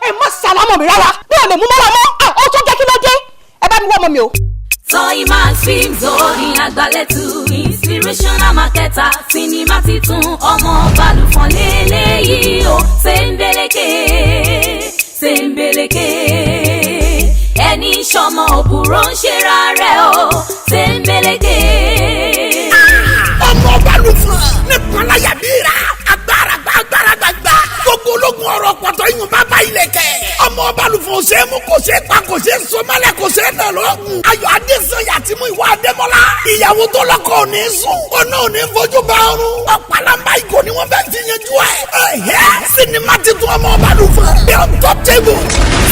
ẹ má sàlámọ̀ mi rárá bí ò lè mú mọ́ra mọ́ ó tó jẹ́ kí ló dé ẹ bá mi wọ́ ọmọ mi o. Toymax Films orin àgbàlẹ̀tù inspirational marketer sinimá titun ọmọ balùfọ̀n lélẹ́yìí o sembeleke ẹni sọmọ òbúrò ń ṣera rẹ̀ o sembeleke. ọmọ balùfọ̀n nípa láyà bíra agbára gbogbo ológun ọ̀rọ̀ pọ̀tọ́ ìyún bàbá ilẹ̀kẹ̀. ọmọ balùfọ̀n ò ṣe é mú kò ṣe é pa kò ṣe é so mọ́lẹ̀ kò ṣe é nà lọ́gùn. ayọ̀ adésanya ti mú ìwà adémọ́lá. ìyàwó tó lọ́kọ ò ní sùn. ọ̀nà ò ní fojú bá ọrùn. ọ̀pálábá ìgò ni wọ́n bẹ́ẹ̀ ti yanjú ẹ̀. sinimá ti tún ọmọ balùfọ̀n. the untouchable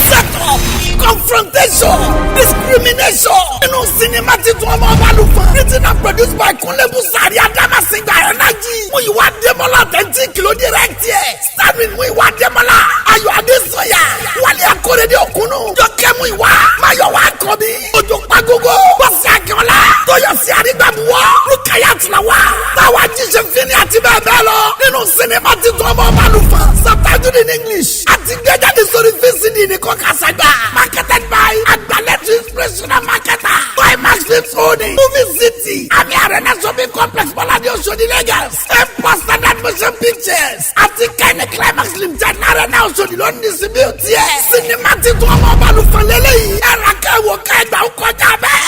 set up confrontation discrimination. inú sinimá ti tún ọmọ balùfọ̀n. written and produced by Kunle Busari Adamasingba Ẹ̀lájì. mú ìwà adémọ́lá authentic ló direct yẹ. starring mú ìwà adémọ́lá. ayọ̀ adésanya. wálé akóredé òkúnnù. jọkẹ́ mú ìwà. máyọ̀wá kọ́bí. ojú pagogo. bọ́sì akínọ́lá. tóyọ̀sí àrígbàbùwọ̀. rúkàyà tìlọ̀wá. táwa jíṣẹ́ fínni àti bẹ́ẹ̀ bẹ́ẹ̀ lọ. nínú sinimá ti tún ọmọ balùfọ̀n. subtitled in English. àti gbẹ́jáde sórí VCD ní kọ́kàságbà. marketed by Agbalẹ̀tù inspirational marketer. Toymax Films Holding. Movie City. àmì arena shopping complex Bọ́ládé Òṣòdì Lagos. M-Post Standard Motion Pictures. àti Kẹ́ni Climax Limited arena Òṣòdì ló ń distribute ẹ̀. sinimá ti tún ọmọ balùfọ̀n lélẹ́yìí. ẹ̀rọ akẹ́wò kẹgbà ó kọjá bẹ́ẹ̀.